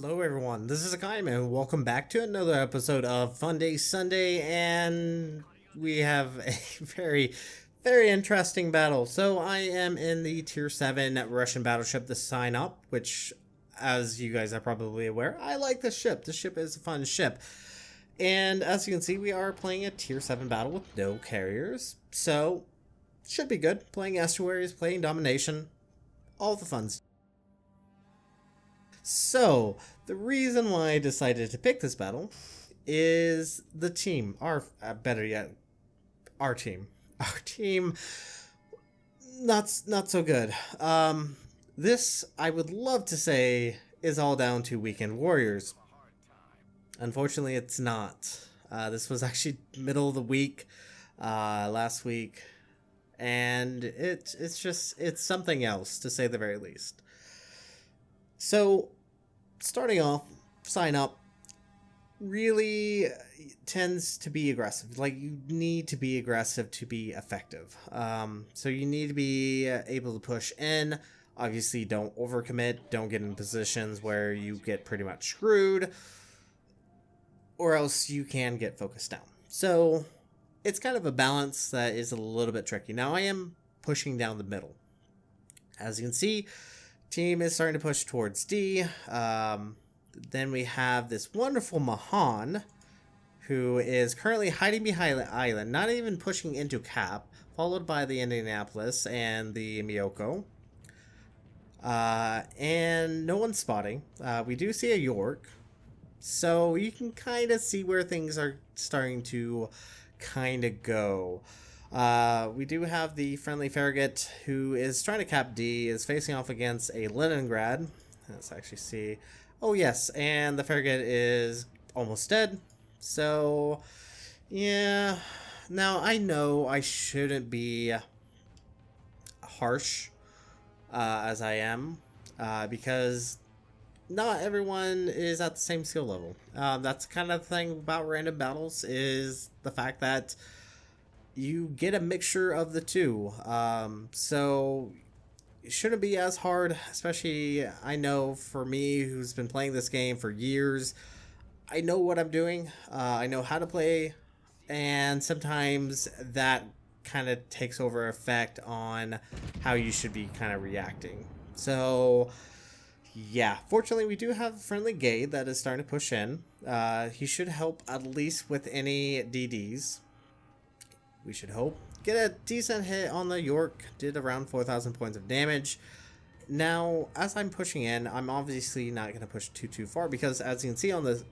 Hello everyone, this is Hakaym and welcome back to another episode of Funday Sunday, and we have a very interesting battle. So I am in the tier 7 Russian battleship, the Sign Up, which, as you guys are probably aware, I like this ship. This ship is a fun ship. And as you can see, we are playing a tier 7 battle with no carriers, so should be good. Playing estuaries, playing domination, all the fun stuff. So, the reason why I decided to pick this battle is the team, better yet, our team. Our team, not so good. This, I would love to say, is all down to Weekend Warriors. Unfortunately, it's not. This was actually middle of the week, last week, and it's something else, to say the very least. So, starting off, Sign Up really tends to be aggressive. Like, you need to be aggressive to be effective. So you need to be able to push in. Obviously, don't overcommit. Don't get in positions where you get pretty much screwed, or else you can get focused down. So, it's kind of a balance that is a little bit tricky. Now, I am pushing down the middle. As you can see, team is starting to push towards D. Then we have this wonderful Mahan, who is currently hiding behind the island, not even pushing into Cap, followed by the Indianapolis and the Miyoko. And no one's spotting. We do see a York, so you can kind of see where things are starting to kind of go. We do have the friendly Farragut, who is trying to cap D, is facing off against a Leningrad. Let's actually see. Oh yes, and the Farragut is almost dead. So, yeah. Now, I know I shouldn't be harsh as I am, because not everyone is at the same skill level. That's kind of the thing about random battles, is the fact that you get a mixture of the two. So it shouldn't be as hard, especially, I know for me, who's been playing this game for years, I know what I'm doing. I know how to play, and sometimes that kind of takes over effect on how you should be kind of reacting. So yeah, fortunately we do have a friendly Gade that is starting to push in. He should help at least with any DDs. We should hope. Get a decent hit on the York. Did around 4,000 points of damage. Now, as I'm pushing in, I'm obviously not going to push too far, because as you can see on the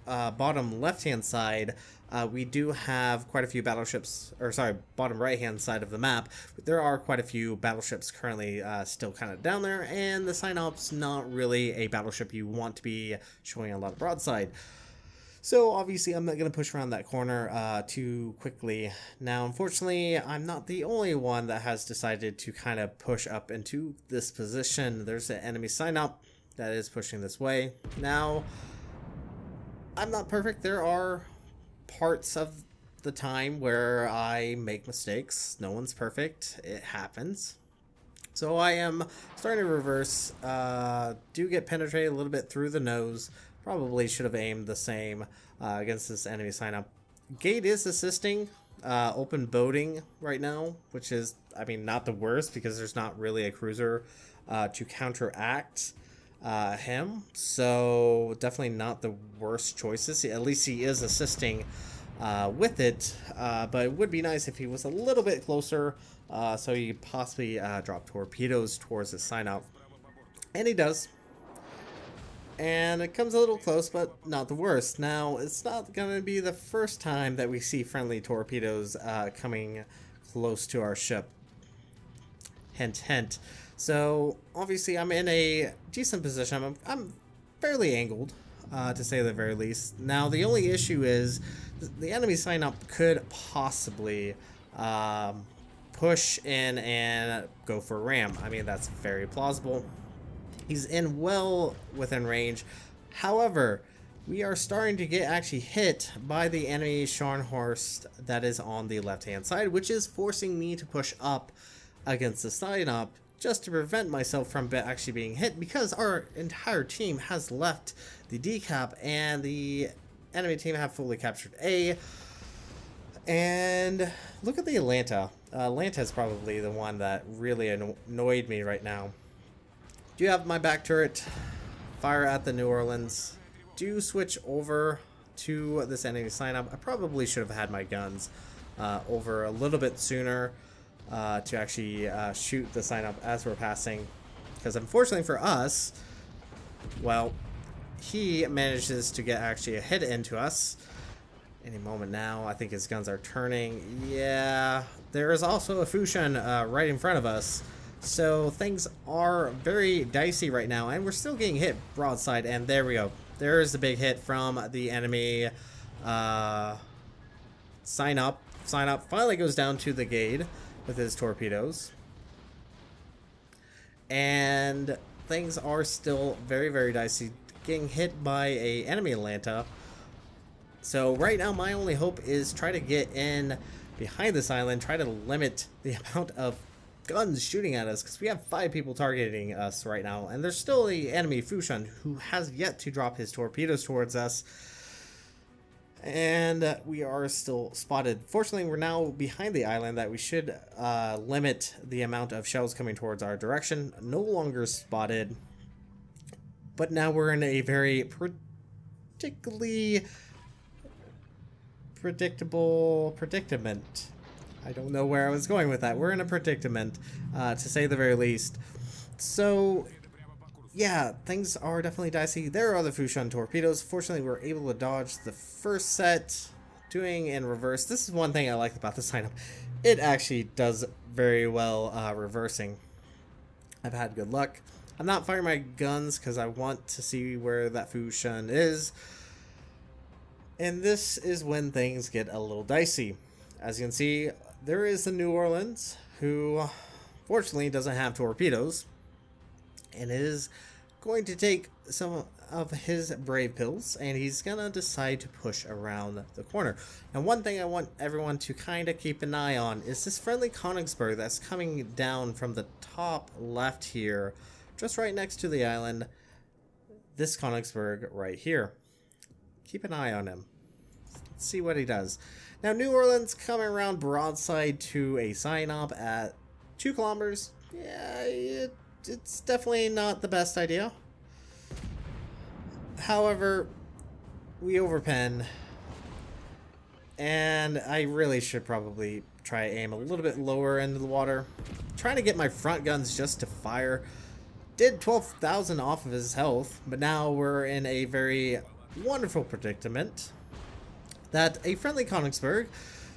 bottom left-hand side, we do have quite a few battleships, or sorry, bottom right-hand side of the map. There are quite a few battleships currently still kind of down there, and the Sign Up's not really a battleship you want to be showing a lot of broadside. So obviously I'm not going to push around that corner too quickly. Now, unfortunately, I'm not the only one that has decided to kind of push up into this position. There's an enemy Sign Up that is pushing this way. Now, I'm not perfect. There are parts of the time where I make mistakes. No one's perfect. It happens. So I am starting to reverse. Do get penetrated a little bit through the nose. Probably should have aimed the same against this enemy Sign Up. Gate is assisting open boating right now, which is, I mean, not the worst, because there's not really a cruiser to counteract him. So definitely not the worst choices. At least he is assisting with it, but it would be nice if he was a little bit closer, so you could possibly drop torpedoes towards the Sign Up. And he does. And it comes a little close, but not the worst. Now, it's not going to be the first time that we see friendly torpedoes coming close to our ship. Hint, hint. So, obviously, I'm in a decent position. I'm fairly angled, to say the very least. Now, the only issue is the enemy Sign Up could possibly push in and go for a ram. I mean, that's very plausible. He's in well within range. However, we are starting to get actually hit by the enemy Scharnhorst that is on the left-hand side, which is forcing me to push up against the Sign Up just to prevent myself from actually being hit, because our entire team has left the decap and the enemy team have fully captured A. And look at the Atlanta. Atlanta is probably the one that really annoyed me right now. Do you have my back turret? Fire at the New Orleans. Do switch over to this enemy sign up. I probably should have had my guns over a little bit sooner to actually shoot the sign up as we're passing, because unfortunately for us, well, he manages to get actually a hit into us any moment now. I think his guns are turning. Yeah, there is also a Fushan right in front of us, so things are very dicey right now, and we're still getting hit broadside. And there we go, there's the big hit from the enemy. Sign up finally goes down to the gate with his torpedoes, and things are still very, very dicey, getting hit by a enemy Atlanta. So right now my only hope is try to get in behind this island, try to limit the amount of guns shooting at us, because we have 5 people targeting us right now, and there's still the enemy Fushan who has yet to drop his torpedoes towards us. And we are still spotted. Fortunately, we're now behind the island that we should limit the amount of shells coming towards our direction. No longer spotted. But now we're in a very particularly predictable predicament. I don't know where I was going with that. We're in a predicament, to say the very least. So yeah, things are definitely dicey. There are other Fushan torpedoes. Fortunately, we were able to dodge the first set, doing in reverse. This is one thing I like about this lineup. It actually does very well reversing. I've had good luck. I'm not firing my guns because I want to see where that Fushan is. And this is when things get a little dicey. As you can see, there is the New Orleans, who fortunately doesn't have torpedoes, and is going to take some of his brave pills, and he's gonna decide to push around the corner. Now, one thing I want everyone to kind of keep an eye on is this friendly Königsberg that's coming down from the top left here, just right next to the island. This Königsberg right here. Keep an eye on him. Let's see what he does. Now, New Orleans coming around broadside to a sign-up at 2 kilometers. Yeah, it's definitely not the best idea. However, we overpen, and I really should probably try to aim a little bit lower into the water. Trying to get my front guns just to fire. Did 12,000 off of his health, but now we're in a very wonderful predicament that a friendly Königsberg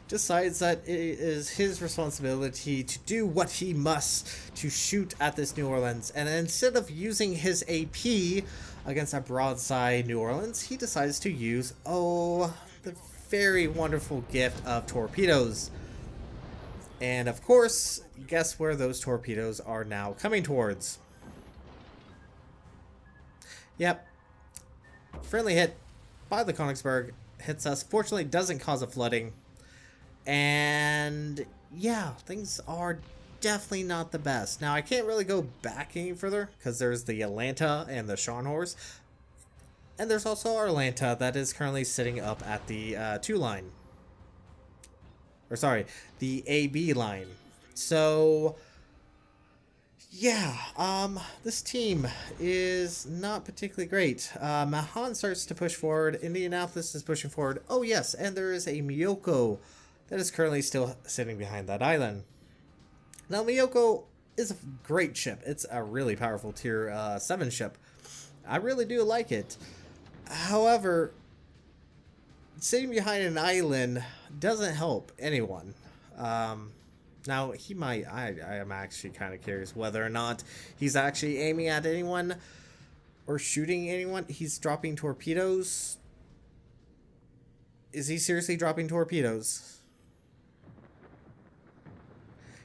decides that it is his responsibility to do what he must to shoot at this New Orleans. And instead of using his AP against a broadside New Orleans, he decides to use, oh, the very wonderful gift of torpedoes. And of course, guess where those torpedoes are now coming towards? Yep. Friendly hit by the Königsberg hits us. Fortunately, doesn't cause a flooding. And yeah, things are definitely not the best. Now, I can't really go back any further because there's the Atlanta and the Scharnhorst. And there's also our Atlanta that is currently sitting up at the 2 line. Or sorry, the AB line. So yeah, this team is not particularly great. Mahan starts to push forward. Indianapolis is pushing forward. Oh yes, and there is a Miyoko that is currently still sitting behind that island. Now, Miyoko is a great ship. It's a really powerful tier 7 ship. I really do like it. However, sitting behind an island doesn't help anyone. Now, he might... I am actually kind of curious whether or not he's actually aiming at anyone or shooting anyone. He's dropping torpedoes. Is he seriously dropping torpedoes?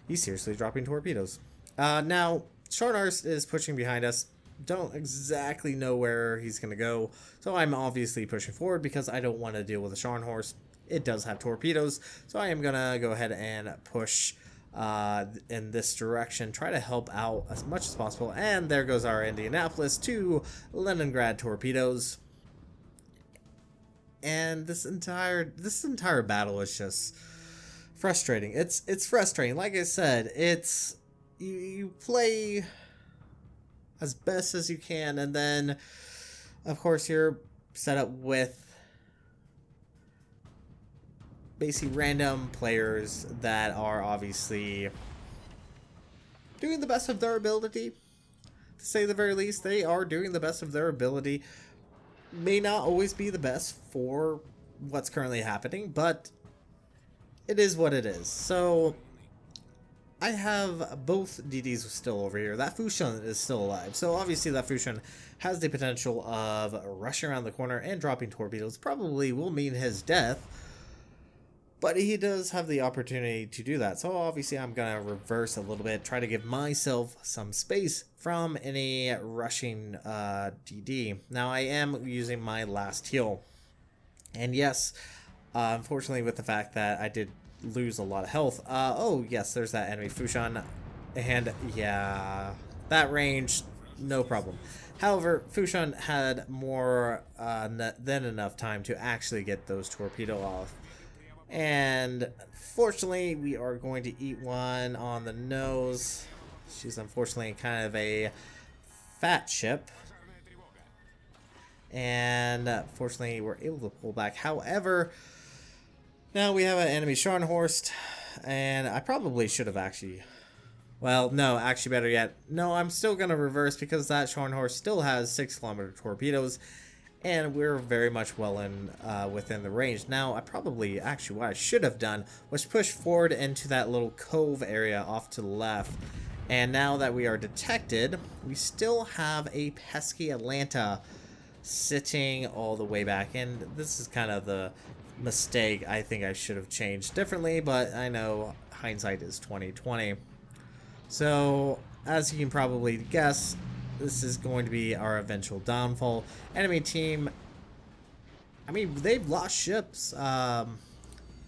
He's seriously dropping torpedoes. Now, Scharnhorst is pushing behind us. Don't exactly know where he's going to go. So I'm obviously pushing forward because I don't want to deal with a Scharnhorst. It does have torpedoes. So I am going to go ahead and push in this direction, try to help out as much as possible. And there goes our Indianapolis to Leningrad torpedoes. And this entire battle is just frustrating. It's frustrating. Like I said, it's you play as best as you can, and then of course you're set up with basically random players that are obviously doing the best of their ability. To say the very least, they are doing the best of their ability. May not always be the best for what's currently happening, but it is what it is. So I have both DDs still over here. That Fushun is still alive. So obviously that Fushun has the potential of rushing around the corner and dropping torpedoes. Probably will mean his death. But he does have the opportunity to do that. So obviously I'm going to reverse a little bit. Try to give myself some space from any rushing DD. Now I am using my last heal. And yes, unfortunately with the fact that I did lose a lot of health. Oh yes, there's that enemy Fushun. And yeah, that range, no problem. However, Fushun had more than enough time to actually get those torpedo off. And fortunately, we are going to eat one on the nose. She's unfortunately kind of a fat ship. And fortunately, we're able to pull back. However, now we have an enemy Scharnhorst. And I probably should have actually... Well, no, actually better yet. No, I'm still going to reverse because that Scharnhorst still has 6-kilometer torpedoes. And we're very much well in within the range. Now, actually what I should have done was push forward into that little cove area off to the left. And now that we are detected, we still have a pesky Atlanta sitting all the way back. And this is kind of the mistake I think I should have changed differently, but I know hindsight is 20/20. So, as you can probably guess, this is going to be our eventual downfall. Enemy team, I mean, they've lost ships.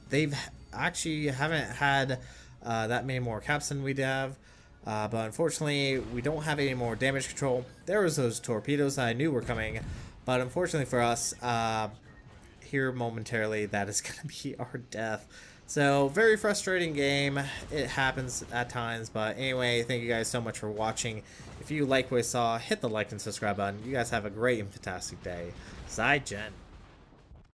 They've actually haven't had that many more caps than we'd have. But unfortunately, we don't have any more damage control. There was those torpedoes that I knew were coming. But unfortunately for us, here momentarily, that is going to be our death. So, very frustrating game. It happens at times. But anyway, thank you guys so much for watching. If you like what you saw, hit the like and subscribe button. You guys have a great and fantastic day. Zai Gen.